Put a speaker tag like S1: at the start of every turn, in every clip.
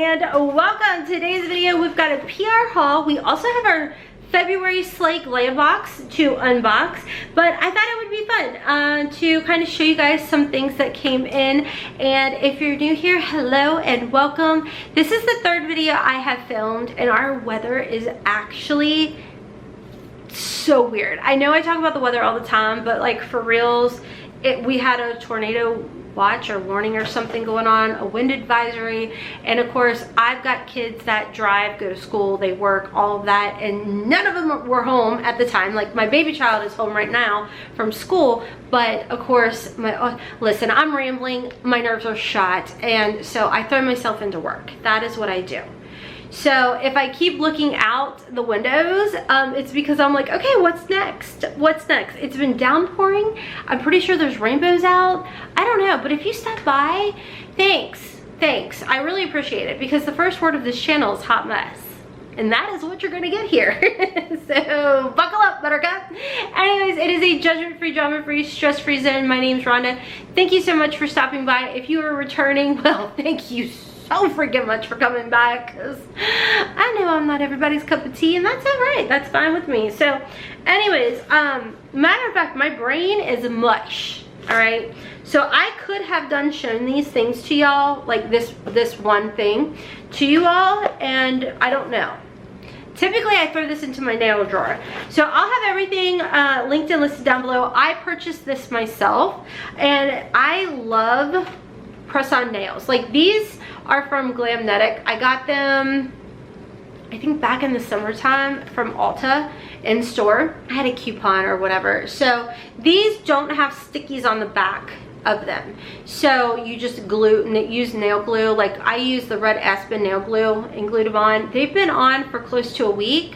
S1: and welcome to today's video. We've got a PR haul. We also have our February SLAYGLAM Box to unbox, but I thought it would be fun to kind of show you guys some things that came in. And if you're new here, hello and welcome. This is the third video I have filmed, and our weather is actually so weird. I know I talk about the weather all the time, but like for reals, we had a tornado watch or warning or something going on, a wind advisory, and of course I've got kids that drive, go to school, they work, all of that, and none of them were home at the time. Like my baby child is home right now from school, but of course listen, I'm rambling, my nerves are shot, and so I throw myself into work. That is what I do. So if I keep looking out the windows, it's because I'm like, okay, what's next? What's next? It's been downpouring. I'm pretty sure there's rainbows out. I don't know, but if you stop by, thanks. I really appreciate it, because the first word of this channel is hot mess. And that is what you're gonna get here. So buckle up, buttercup. Anyways, it is a judgment-free, drama-free, stress-free zone. My name's Rhonda. Thank you so much for stopping by. If you are returning, well, thank you so freaking much for coming back, because I know I'm not everybody's cup of tea, and that's all right. That's fine with me. So anyways, matter of fact, my brain is mush. All right, so I could have shown these things to y'all, like this one thing to you all, and I don't know. Typically I throw this into my nail drawer. So I'll have everything linked and listed down below. I purchased this myself, and I love press-on nails. Like these are from Glamnetic. I got them, I think back in the summertime, from Ulta in store. I had a coupon or whatever. So these don't have stickies on the back of them. So you just use nail glue. Like I use the Red Aspen nail glue and glued them on. They've been on for close to a week.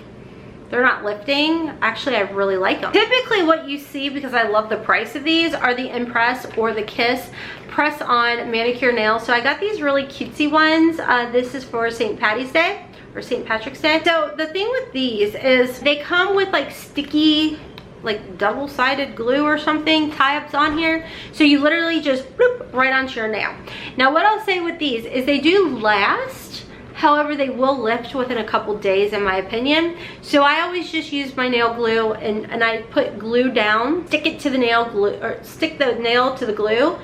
S1: They're not lifting. Actually, I really like them. Typically what you see, because I love the price of these, are the Impress or the Kiss press on manicure nails. So I got these really cutesy ones. This is for St. Patty's Day or St. Patrick's Day. So the thing with these is they come with like sticky, like double-sided glue or something tie-ups on here. So you literally just bloop right onto your nail. Now what I'll say with these is they do last. However, they will lift within a couple days, in my opinion. So I always just use my nail glue, and I put glue down, stick it to the nail glue, or stick the nail to the glue,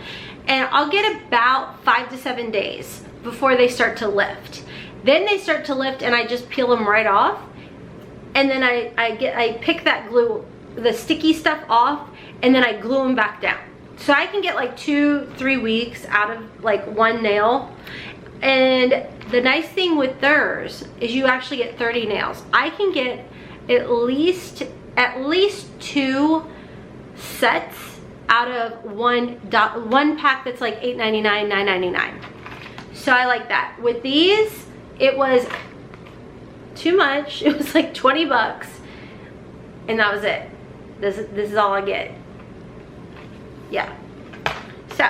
S1: and I'll get about 5 to 7 days before they start to lift. Then they start to lift, and I just peel them right off, and then I pick that glue, the sticky stuff off, and then I glue them back down. So I can get like 2-3 weeks out of like one nail. And the nice thing with theirs is you actually get 30 nails. I can get at least 2 sets out of one pack that's like $8.99, $9.99. So I like that. With these, it was too much. It was like 20 bucks, and that was it. This is all I get. Yeah. So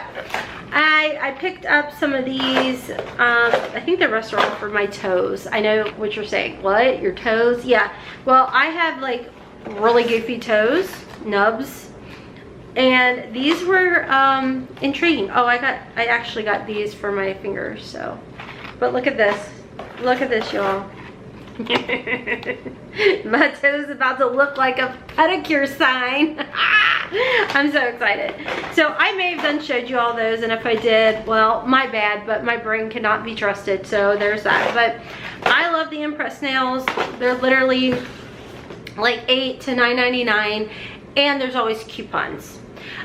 S1: I picked up some of these. I think the rest are all for my toes. I know what you're saying. What? Your toes? Yeah. Well, I have like really goofy toes, nubs, and these were intriguing. Oh, I actually got these for my fingers. So, but look at this. Look at this, y'all. My toe's about to look like a pedicure sign. I'm so excited. So I may have showed you all those, and if I did, well, my bad, but my brain cannot be trusted, so there's that. But I love the Impress nails. They're literally like $8 to $9.99, and there's always coupons.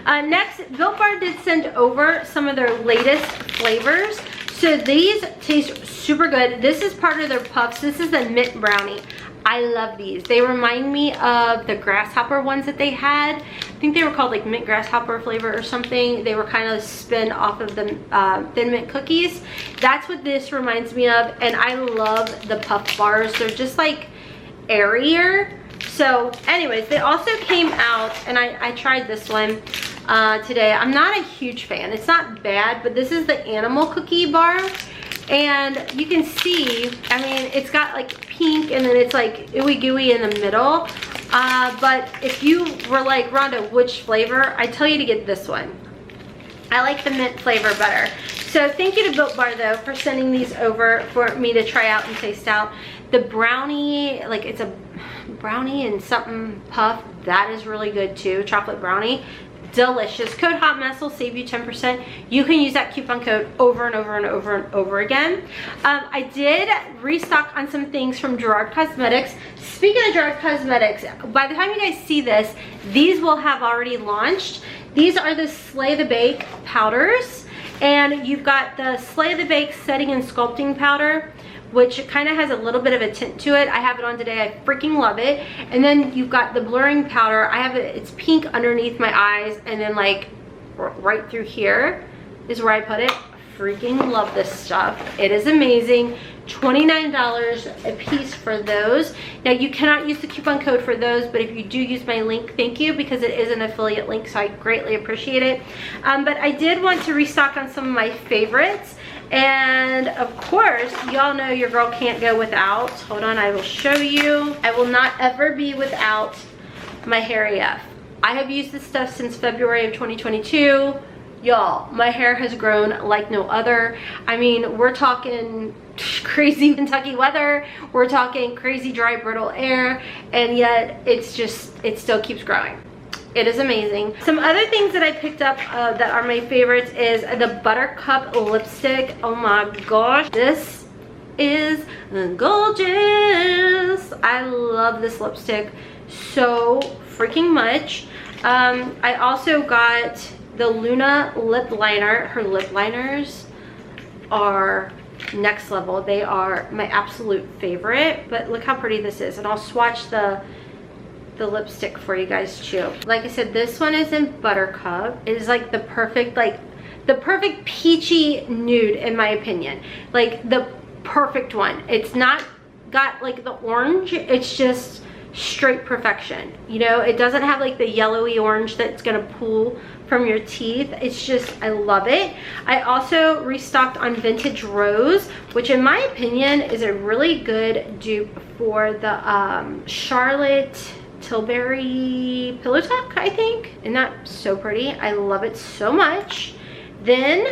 S1: Next, Built Bar did send over some of their latest flavors. So these taste super good. This is part of their puffs. This is the mint brownie. I love these. They remind me of the grasshopper ones that they had. I think they were called like mint grasshopper flavor or something. They were kind of spin off of the Thin Mint cookies. That's what this reminds me of, and I love the puff bars. They're just like airier. So anyways, they also came out, and I tried this one today. I'm not a huge fan. It's not bad, but this is the animal cookie bar, and you can see, I mean, it's got like pink, and then it's like ooey gooey in the middle. But if you were like, Rhonda, which flavor? I tell you to get this one. I like the mint flavor better. So thank you to Built Bar though for sending these over for me to try out and taste out. The brownie, like it's a brownie and something puff, that is really good too. Chocolate brownie, delicious. Code HOTMESS will save you 10%. You can use that coupon code over and over and over and over again. I did restock on some things from Gerard Cosmetics. Speaking of Gerard Cosmetics, by the time you guys see this, these will have already launched. These are the Slay the Bake powders, and you've got the Slay the Bake setting and sculpting powder, which kind of has a little bit of a tint to it. I have it on today, I freaking love it. And then you've got the blurring powder. I have it, it's pink underneath my eyes, and then like right through here is where I put it. Freaking love this stuff. It is amazing. $29 a piece for those. Now you cannot use the coupon code for those, but if you do use my link, thank you, because it is an affiliate link, so I greatly appreciate it. But I did want to restock on some of my favorites. And of course, y'all know your girl can't go without, hold on, I will show you. I will not ever be without my Hairy F. I have used this stuff since February of 2022. Y'all, my hair has grown like no other. I mean, we're talking crazy Kentucky weather, we're talking crazy dry brittle air, and yet it's just, it still keeps growing. It is amazing. Some other things that I picked up that are my favorites is the Buttercup lipstick. Oh my gosh, this is gorgeous. I love this lipstick so freaking much. I also got the Luna lip liner. Her lip liners are next level. They are my absolute favorite, but look how pretty this is. And I'll swatch the lipstick for you guys too. Like I said, this one is in Buttercup. It is like the perfect, like the perfect peachy nude in my opinion. Like the perfect one. It's not got like the orange, it's just straight perfection. You know, it doesn't have like the yellowy orange that's gonna pull from your teeth. It's just, I love it. I also restocked on Vintage Rose, which in my opinion is a really good dupe for the Charlotte Tilbury Pillow Talk, I think. Isn't that so pretty? I love it so much. Then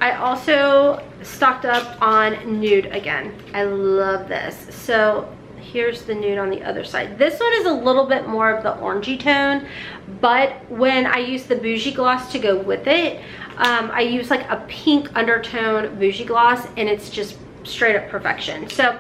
S1: I also stocked up on nude again. I love this. So here's the nude on the other side. This one is a little bit more of the orangey tone, but when I use the Bougie Gloss to go with it, I use like a pink undertone Bougie Gloss, and it's just straight up perfection. So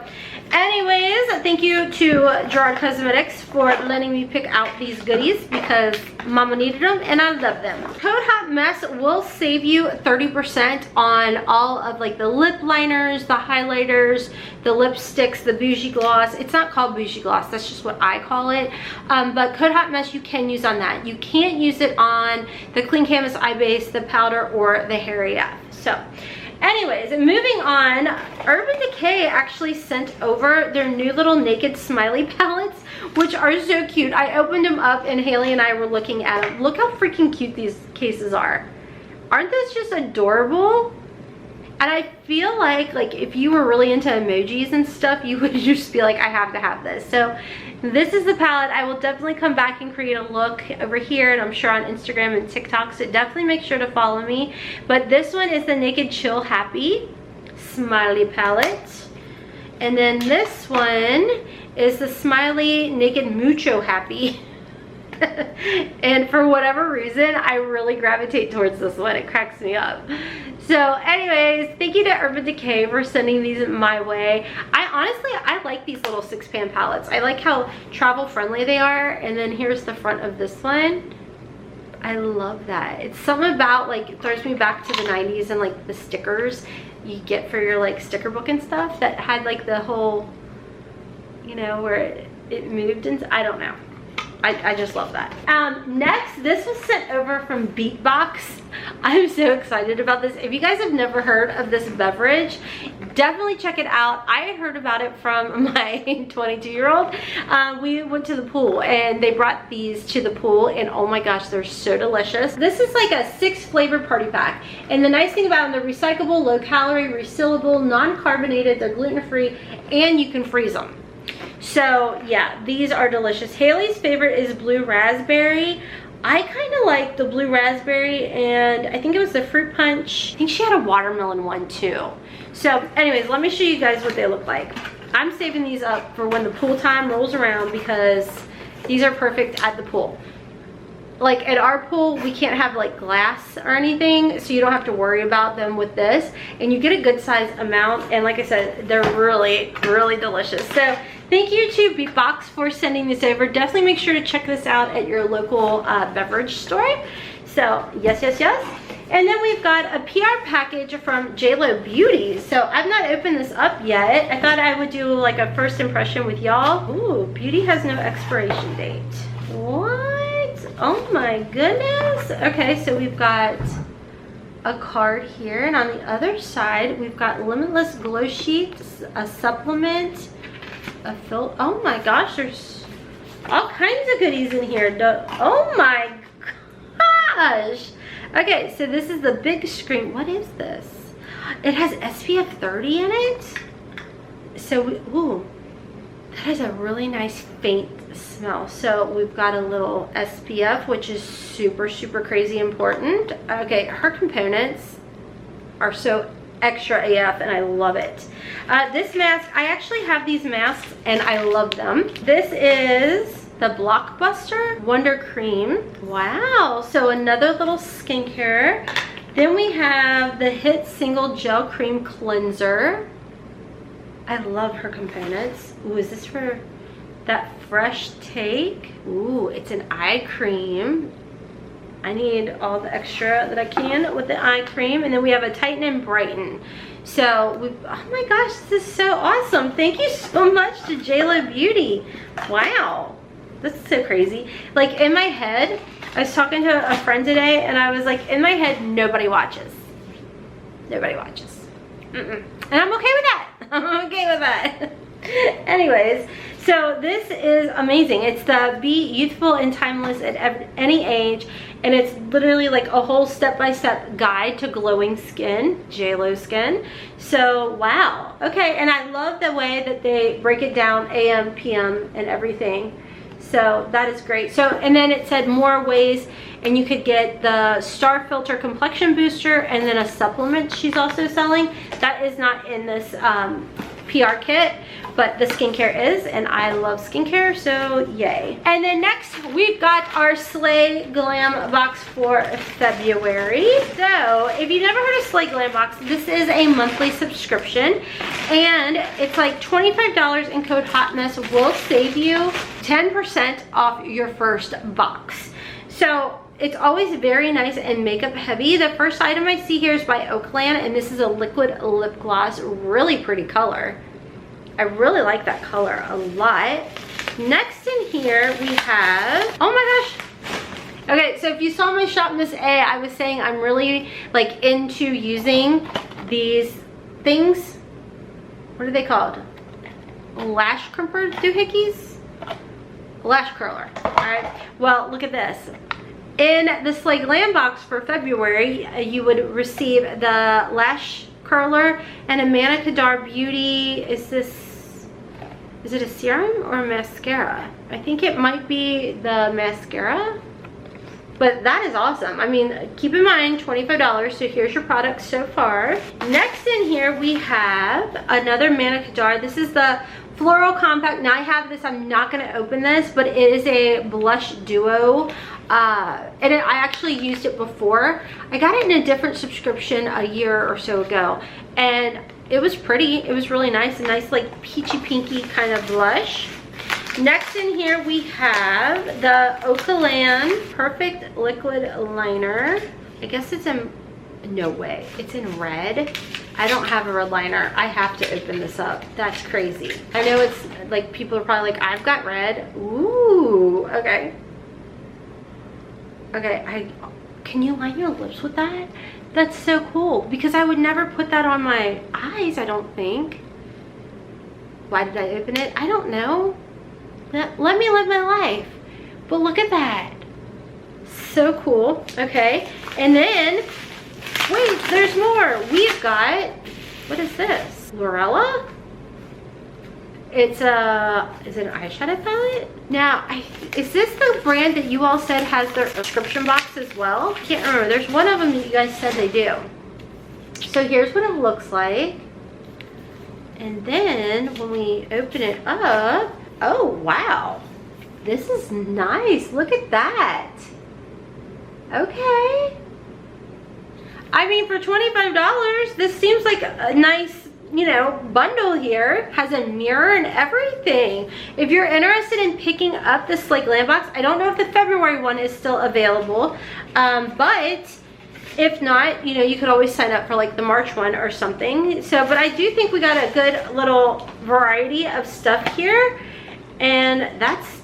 S1: anyways, thank you to Gerard Cosmetics for letting me pick out these goodies because mama needed them and I love them. Code HOTMESS will save you 30% on all of like the lip liners, the highlighters, the lipsticks, the Bougie Gloss. It's not called Bougie Gloss, that's just what I call it. But Code HOTMESS you can use on that. You can't use it on the Clean Canvas Eye Base, the powder, or the Hairy F. So anyways, moving on, Urban Decay actually sent over their new little naked smiley palettes, which are so cute. I opened them up and Haley and I were looking at them. Look how freaking cute these cases are. Aren't those just adorable? And I feel like if you were really into emojis and stuff, you would just be like, I have to have this. So this is the palette. I will definitely come back and create a look over here, and I'm sure on Instagram and TikTok, so definitely make sure to follow me. But this one is the Naked Chill Happy Smiley palette. And then this one is the Smiley Naked Mucho Happy. And for whatever reason, I really gravitate towards this one. It cracks me up. So anyways, thank you to Urban Decay for sending these my way. I like these little 6-pan palettes. I like how travel friendly they are. And then here's the front of this one. I love that. It's something about, like, it throws me back to the 90s and like the stickers you get for your like sticker book and stuff that had like the whole, you know, where it moved, and I don't know. I just love that. Next, this was sent over from Beatbox. I'm so excited about this. If you guys have never heard of this beverage, definitely check it out. I had heard about it from my 22-year-old. We went to the pool and they brought these to the pool, and oh my gosh, they're so delicious. This is like a 6-flavor party pack. And the nice thing about them, they're recyclable, low calorie, resealable, non-carbonated, they're gluten-free, and you can freeze them. So yeah, these are delicious. Haley's favorite is blue raspberry. I kind of like the blue raspberry, and I think it was the fruit punch. I think she had a watermelon one too. So anyways, let me show you guys what they look like. I'm saving these up for when the pool time rolls around because these are perfect at the pool. Like at our pool, we can't have like glass or anything, so you don't have to worry about them with this. And you get a good size amount, and like I said, they're really, really delicious. So thank you to Beatbox for sending this over. Definitely make sure to check this out at your local beverage store. So yes, yes, yes. And then we've got a PR package from JLo Beauty. So I've not opened this up yet. I thought I would do like a first impression with y'all. Ooh, Beauty has no expiration date. What? Oh my goodness. Okay, so we've got a card here, and on the other side we've got Limitless Glow Sheets, a supplement, a fill. Oh my gosh, there's all kinds of goodies in here. Oh my gosh. Okay, so this is the big screen. What is this? It has SPF 30 in it. So ooh, that is a really nice faint smell. So we've got a little SPF, which is super, super crazy important. Okay, her components are so extra AF, and I love it. This mask, I actually have these masks and I love them. This is the Blockbuster Wonder Cream. Wow, so another little skincare. Then we have the Hit Single Gel Cream Cleanser. I love her components. Ooh, is this for that fresh take? Ooh, it's an eye cream. I need all the extra that I can with the eye cream. And then we have a Tighten and Brighten. So, oh my gosh, this is so awesome. Thank you so much to JLo Beauty. Wow, this is so crazy. Like in my head, I was talking to a friend today, and I was like, in my head, nobody watches. Nobody watches. And I'm okay with that. I'm okay with that. Anyways, so this is amazing. It's the Be Youthful and Timeless at Any Age, and it's literally like a whole step-by-step guide to glowing skin, JLo skin. So wow. Okay, and I love the way that they break it down, AM, PM, and everything. So that is great. So, and then it said more ways, and you could get the Star Filter Complexion Booster and then a supplement she's also selling. That is not in this PR kit, but the skincare is, and I love skincare, so yay. And then next we've got our SLAYGLAM Box for February. So if you've never heard of SLAYGLAM Box, this is a monthly subscription, and it's like $25, and code HOTMESS will save you 10% off your first box. So it's always very nice and makeup heavy. The first item I see here is by Oakland, and this is a liquid lip gloss. Really pretty color. I really like that color a lot. Next in here we have, oh my gosh. Okay, so if you saw my Shop Miss A, I was saying I'm really like into using these things. What are they called? Lash crimper doohickeys? Lash curler. All right, well, look at this. In the SLAYGLAM Box for February, you would receive the lash curler and a Manicadar Beauty. Is it a serum or a mascara? I think it might be the mascara, but that is awesome. I mean, keep in mind, $25, so here's your products so far. Next in here, we have another Manicadar. This is the Floral Compact. Now I have this, I'm not gonna open this, but it is a blush duo. And I actually used it before. I got it in a different subscription a year or so ago, and it was pretty. It was really nice, a nice like peachy pinky kind of blush. Next in here we have the Oakland Perfect Liquid Liner. I guess it's in, no way, it's in red. I don't have a red liner. I have to open this up. That's crazy. I know it's like, people are probably like, I've got red. Ooh, okay. Okay, can you line your lips with that? That's so cool, because I would never put that on my eyes, I don't think. Why did I open it? I don't know. Let me live my life. But look at that. So cool. Okay, and then, wait, there's more. We've got, what is this? Lorella? It's is it an eyeshadow palette? Now, is this the brand that you all said has their subscription box as well? I can't remember. There's one of them that you guys said they do. So here's what it looks like. And then when we open it up, oh wow. This is nice. Look at that. Okay. I mean, for $25, this seems like a nice, you know, bundle here. Has a mirror and everything. If you're interested in picking up the SLAYGLAM box, I don't know if the February one is still available, but if not, you know, you could always sign up for like the March one or something. So, but I do think we got a good little variety of stuff here, and that's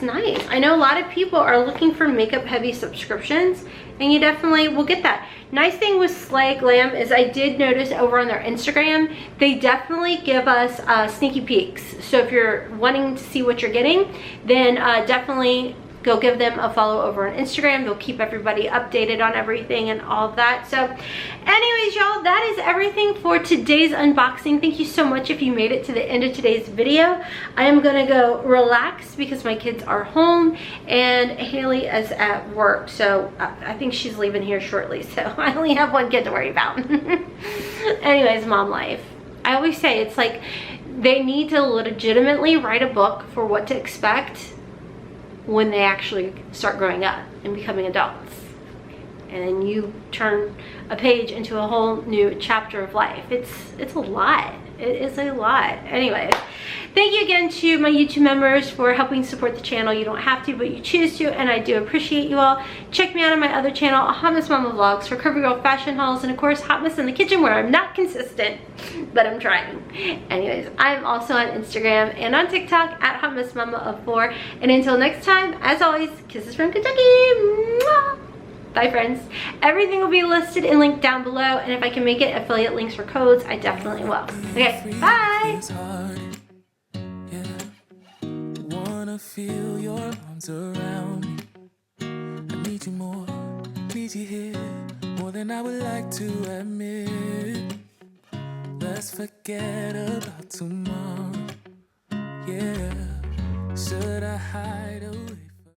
S1: nice. I know a lot of people are looking for makeup heavy subscriptions, and you definitely will get that. Nice thing with SLAYGLAM is I did notice over on their Instagram, they definitely give us sneaky peeks. So if you're wanting to see what you're getting, then definitely go give them a follow over on Instagram. They'll keep everybody updated on everything and all of that. So anyways, y'all, that is everything for today's unboxing. Thank you so much if you made it to the end of today's video. I am gonna go relax because my kids are home and Haley is at work. So I think she's leaving here shortly. So I only have one kid to worry about. Anyways, mom life. I always say it's like they need to legitimately write a book for what to expect when they actually start growing up and becoming adults. And then you turn a page into a whole new chapter of life. It's a lot. It is a lot. Anyways, thank you again to my YouTube members for helping support the channel. You don't have to, but you choose to, and I do appreciate you all. Check me out on my other channel, Hotmess Momma Vlogs, for Curvy Girl fashion hauls, and of course, Hotmess in the kitchen, where I'm not consistent, but I'm trying. Anyways, I'm also on Instagram and on TikTok at Hotmess Momma of 4. And until next time, as always, kisses from Kentucky. Mwah! Bye, friends. Everything will be listed and linked down below, and if I can make it affiliate links for codes, I definitely will. Okay, bye. Wanna feel your arms around me. I need you more, need you here, more than I would like to admit. Let's forget about tomorrow. Yeah, should I hide away?